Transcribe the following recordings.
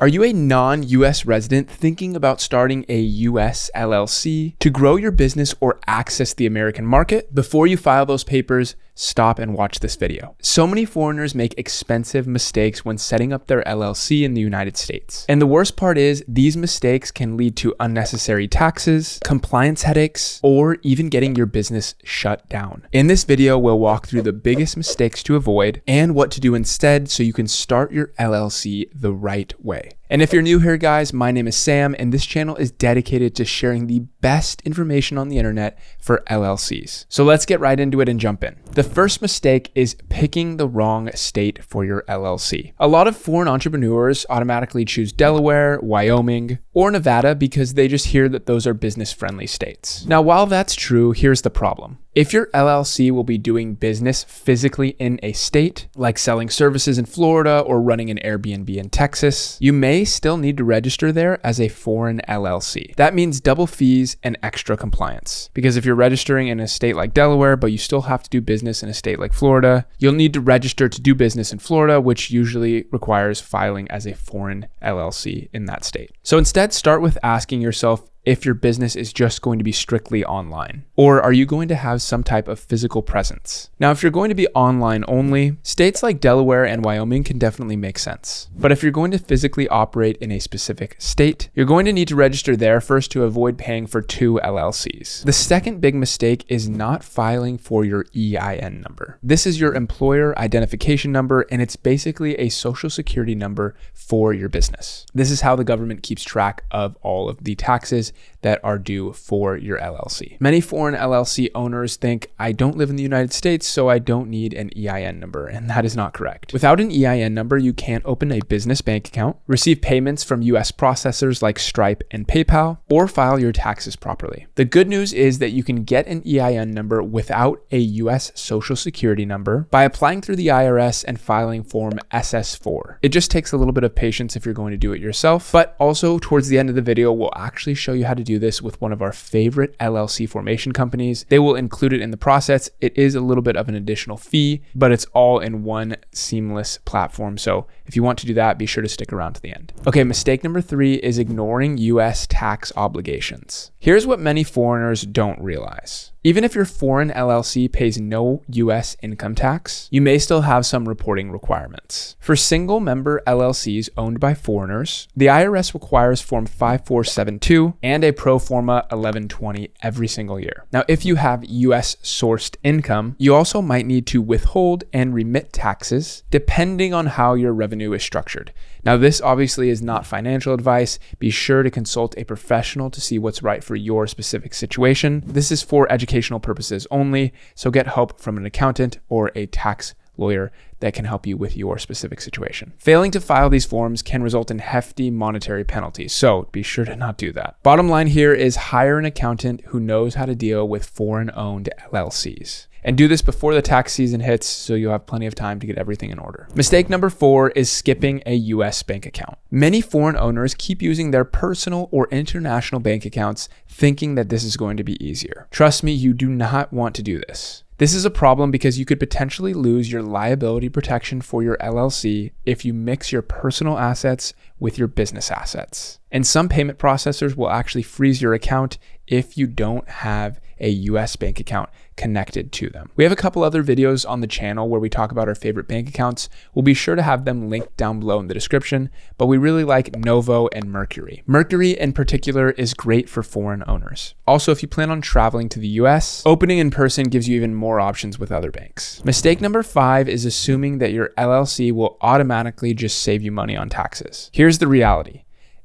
Are you a non-US resident thinking about starting a US LLC to grow your business or access the American market? Before you file those papers, stop and watch this video. So many foreigners make expensive mistakes when setting up their LLC in the United States. And the worst part is these mistakes can lead to unnecessary taxes, compliance headaches, or even getting your business shut down. In this video, we'll walk through the biggest mistakes to avoid and what to do instead so you can start your LLC the right way. And if you're new here, guys, my name is Sam, and this channel is dedicated to sharing the best information on the internet for LLCs. So let's get right into it and jump in. The first mistake is picking the wrong state for your LLC. A lot of foreign entrepreneurs automatically choose Delaware, Wyoming, or Nevada because they just hear that those are business-friendly states. Now, while that's true, here's the problem. If your LLC will be doing business physically in a state, like selling services in Florida or running an Airbnb in Texas, you may still need to register there as a foreign LLC. That means double fees and extra compliance. Because if you're registering in a state like Delaware, but you still have to do business in a state like Florida, you'll need to register to do business in Florida, which usually requires filing as a foreign LLC in that state. So instead, start with asking yourself if your business is just going to be strictly online, or are you going to have some type of physical presence? Now, if you're going to be online only, states like Delaware and Wyoming can definitely make sense. But if you're going to physically operate in a specific state, you're going to need to register there first to avoid paying for two LLCs. The second big mistake is not filing for your EIN number. This is your employer identification number, and it's basically a social security number for your business. This is how the government keeps track of all of the taxes that are due for your LLC. Many foreign LLC owners think, I don't live in the United States, so I don't need an EIN number, and that is not correct. Without an EIN number, you can't open a business bank account, receive payments from US processors like Stripe and PayPal, or file your taxes properly. The good news is that you can get an EIN number without a US Social Security number by applying through the IRS and filing Form SS4. It just takes a little bit of patience if you're going to do it yourself, but also towards the end of the video, we'll actually show you how to do this with one of our favorite LLC formation companies. They will include it in the process. It is a little bit of an additional fee, but it's all in one seamless platform. So if you want to do that, be sure to stick around to the end. Okay, mistake number 3 is ignoring US tax obligations. Here's what many foreigners don't realize. Even if your foreign LLC pays no US income tax, you may still have some reporting requirements. For single member LLCs owned by foreigners, the IRS requires Form 5472 and a pro forma 1120 every single year. Now, if you have US sourced income, you also might need to withhold and remit taxes depending on how your revenue is structured. Now, this obviously is not financial advice. Be sure to consult a professional to see what's right for your specific situation. This is for educational purposes only, so get help from an accountant or a tax lawyer that can help you with your specific situation. Failing to file these forms can result in hefty monetary penalties, so be sure to not do that. Bottom line here is hire an accountant who knows how to deal with foreign-owned LLCs. And do this before the tax season hits so you'll have plenty of time to get everything in order. Mistake number 4 is skipping a US bank account. Many foreign owners keep using their personal or international bank accounts thinking that this is going to be easier. Trust me, you do not want to do this. This is a problem because you could potentially lose your liability protection for your LLC if you mix your personal assets with your business assets. And some payment processors will actually freeze your account if you don't have a US bank account connected to them. We have a couple other videos on the channel where we talk about our favorite bank accounts. We'll be sure to have them linked down below in the description, but we really like Novo and Mercury. Mercury in particular is great for foreign owners. Also, if you plan on traveling to the US, opening in person gives you even more options with other banks. Mistake number 5 is assuming that your LLC will automatically just save you money on taxes. Here's the reality.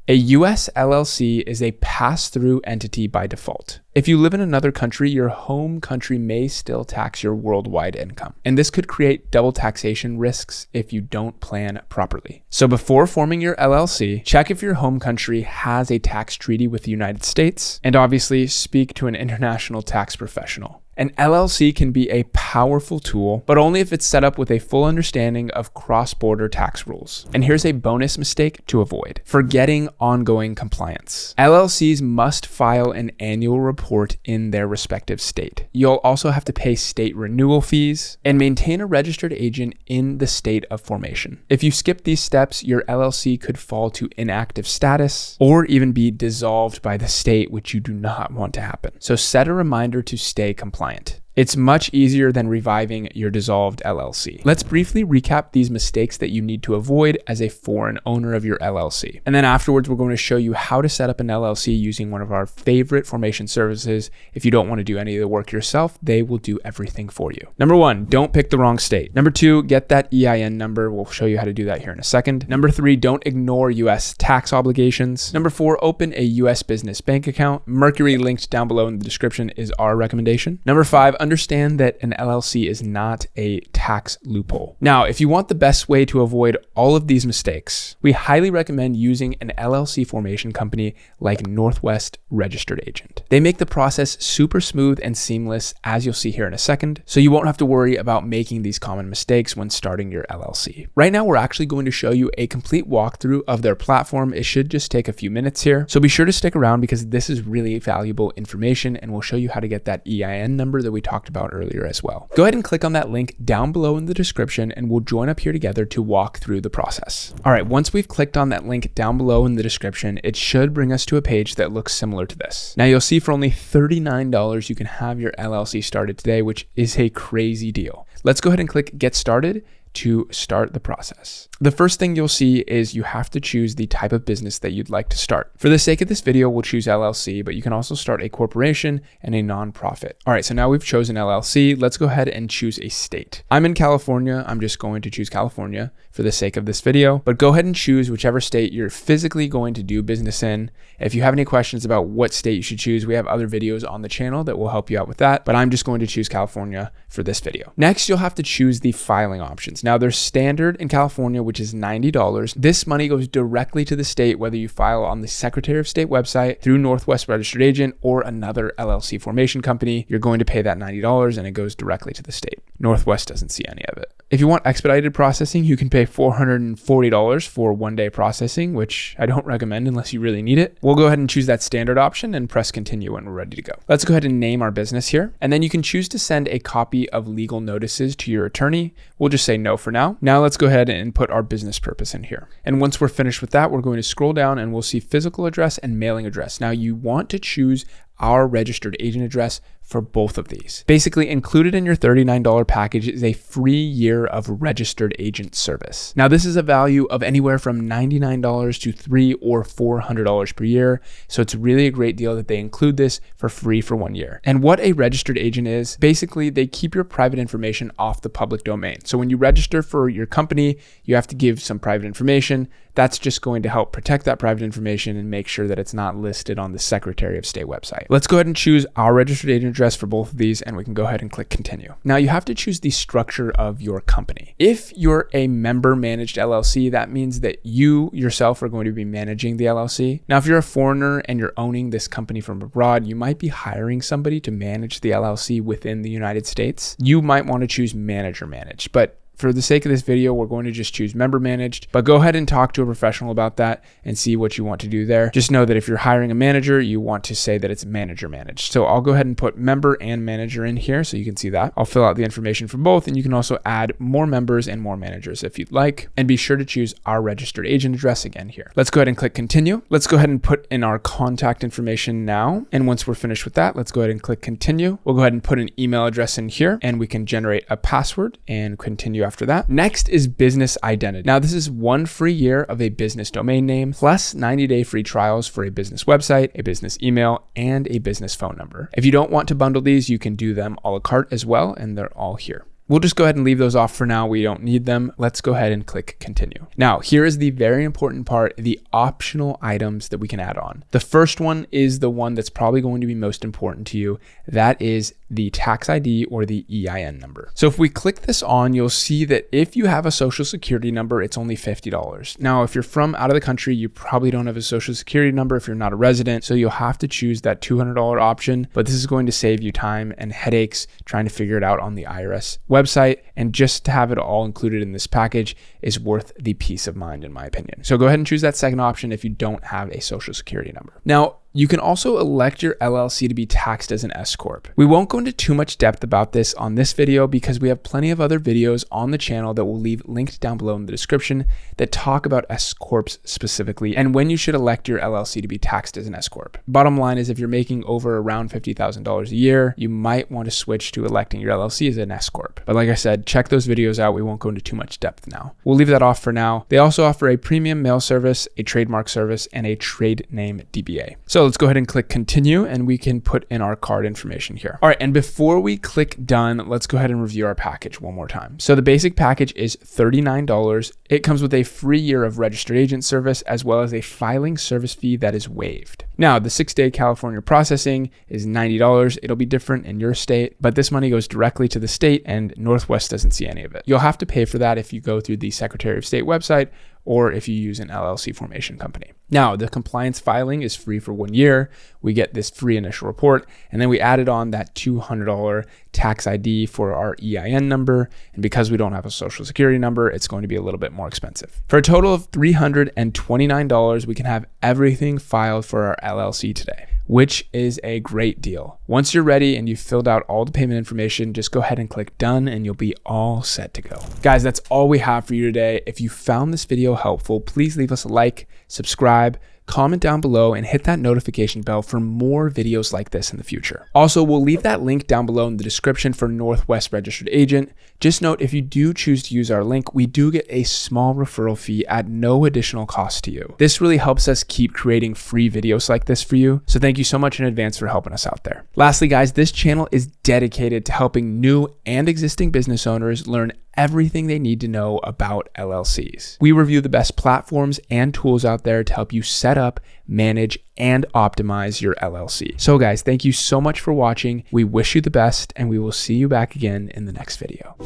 A US LLC is a pass-through entity by default. If you live in another country, your home country may still tax your worldwide income. And this could create double taxation risks if you don't plan properly. So before forming your LLC, check if your home country has a tax treaty with the United States, and obviously speak to an international tax professional. An LLC can be a powerful tool, but only if it's set up with a full understanding of cross-border tax rules. And here's a bonus mistake to avoid: forgetting ongoing compliance. LLCs must file an annual report in their respective state. You'll also have to pay state renewal fees and maintain a registered agent in the state of formation. If you skip these steps, your LLC could fall to inactive status or even be dissolved by the state, which you do not want to happen. So set a reminder to stay compliant. It's much easier than reviving your dissolved LLC. Let's briefly recap these mistakes that you need to avoid as a foreign owner of your LLC. And then afterwards, we're going to show you how to set up an LLC using one of our favorite formation services. If you don't want to do any of the work yourself, they will do everything for you. Number 1, don't pick the wrong state. Number 2, get that EIN number. We'll show you how to do that here in a second. Number 3, don't ignore US tax obligations. Number 4, open a US business bank account. Mercury, linked down below in the description, is our recommendation. Number 5, understand that an LLC is not a tax loophole. Now, if you want the best way to avoid all of these mistakes, we highly recommend using an LLC formation company like Northwest Registered Agent. They make the process super smooth and seamless, as you'll see here in a second, so you won't have to worry about making these common mistakes when starting your LLC. Right now, we're actually going to show you a complete walkthrough of their platform. It should just take a few minutes here, so be sure to stick around because this is really valuable information, and we'll show you how to get that EIN number that we talked about earlier as well. Go ahead and click on that link down below in the description and we'll join up here together to walk through the process. All right, once we've clicked on that link down below in the description, it should bring us to a page that looks similar to this. Now you'll see for only $39, you can have your LLC started today, which is a crazy deal. Let's go ahead and click Get Started to start the process. The first thing you'll see is you have to choose the type of business that you'd like to start. For the sake of this video, we'll choose LLC, but you can also start a corporation and a nonprofit. All right, so now we've chosen LLC. Let's go ahead and choose a state. I'm in California. I'm just going to choose California for the sake of this video, but go ahead and choose whichever state you're physically going to do business in. If you have any questions about what state you should choose, we have other videos on the channel that will help you out with that, but I'm just going to choose California for this video. Next, you'll have to choose the filing options. Now there's standard in California, which is $90. This money goes directly to the state, whether you file on the Secretary of State website, through Northwest Registered Agent, or another LLC formation company. You're going to pay that $90 and it goes directly to the state. Northwest doesn't see any of it. If you want expedited processing, you can pay $440 for one-day processing, which I don't recommend unless you really need it. We'll go ahead and choose that standard option and press continue when we're ready to go. Let's go ahead and name our business here. And then you can choose to send a copy of legal notices to your attorney. We'll just say no for now. Now let's go ahead and put our business purpose in here. And once we're finished with that, we're going to scroll down and we'll see physical address and mailing address. Now you want to choose our registered agent address for both of these. Basically, included in your $39 package is a free year of registered agent service. Now, this is a value of anywhere from $99 to $300 or $400 per year. So it's really a great deal that they include this for free for 1 year. And what a registered agent is, basically, they keep your private information off the public domain. So when you register for your company, you have to give some private information. That's just going to help protect that private information and make sure that it's not listed on the Secretary of State website. Let's go ahead and choose our registered agent address for both of these, and we can go ahead and click continue. Now you have to choose the structure of your company. If you're a member managed LLC, that means that you yourself are going to be managing the LLC. Now, if you're a foreigner and you're owning this company from abroad, you might be hiring somebody to manage the LLC within the United States. You might want to choose manager managed, but for the sake of this video, we're going to just choose member managed, but go ahead and talk to a professional about that and see what you want to do there. Just know that if you're hiring a manager, you want to say that it's manager managed. So I'll go ahead and put member and manager in here so you can see that. I'll fill out the information for both, and you can also add more members and more managers if you'd like. And be sure to choose our registered agent address again here. Let's go ahead and click continue. Let's go ahead and put in our contact information now. And once we're finished with that, let's go ahead and click continue. We'll go ahead and put an email address in here, and we can generate a password and continue after that. Next is business identity. Now, this is 1 free year of a business domain name plus 90-day free trials for a business website, a business email, and a business phone number. If you don't want to bundle these, you can do them a la carte as well, and they're all here. We'll just go ahead and leave those off for now. We don't need them. Let's go ahead and click continue. Now, here is the very important part, the optional items that we can add on. The first one is the one that's probably going to be most important to you. That is the tax ID or the EIN number. So if we click this on, you'll see that if you have a social security number, it's only $50. Now, if you're from out of the country, you probably don't have a social security number if you're not a resident. So you'll have to choose that $200 option, but this is going to save you time and headaches trying to figure it out on the IRS website. And just to have it all included in this package is worth the peace of mind, in my opinion. So go ahead and choose that second option if you don't have a social security number. Now, you can also elect your LLC to be taxed as an S Corp. We won't go into too much depth about this on this video because we have plenty of other videos on the channel that we'll leave linked down below in the description that talk about S Corps specifically and when you should elect your LLC to be taxed as an S Corp. Bottom line is, if you're making over around $50,000 a year, you might want to switch to electing your LLC as an S Corp. But like I said, check those videos out. We won't go into too much depth now. We'll leave that off for now. They also offer a premium mail service, a trademark service, and a trade name DBA. So let's go ahead and click continue and we can put in our card information here. All right, and before we click done, let's go ahead and review our package one more time. So the basic package is $39. It comes with a free year of registered agent service as well as a filing service fee that is waived. Now, the 6-day California processing is $90. It'll be different in your state, but this money goes directly to the state and Northwest doesn't see any of it. You'll have to pay for that if you go through the Secretary of State website or if you use an LLC formation company. Now, the compliance filing is free for 1 year. We get this free initial report, and then we added on that $200 tax ID for our EIN number. And because we don't have a social security number, it's going to be a little bit more expensive. For a total of $329, we can have everything filed for our LLC today, which is a great deal. Once you're ready and you've filled out all the payment information, just go ahead and click done and you'll be all set to go. Guys, that's all we have for you today. If you found this video helpful, please leave us a like, subscribe, comment down below, and hit that notification bell for more videos like this in the future. Also, we'll leave that link down below in the description for Northwest Registered Agent. Just note, if you do choose to use our link, we do get a small referral fee at no additional cost to you. This really helps us keep creating free videos like this for you. So thank you so much in advance for helping us out there. Lastly, guys, this channel is dedicated to helping new and existing business owners learn everything they need to know about LLCs. We review the best platforms and tools out there to help you set up, manage, and optimize your LLC. So guys, thank you so much for watching. We wish you the best, and we will see you back again in the next video.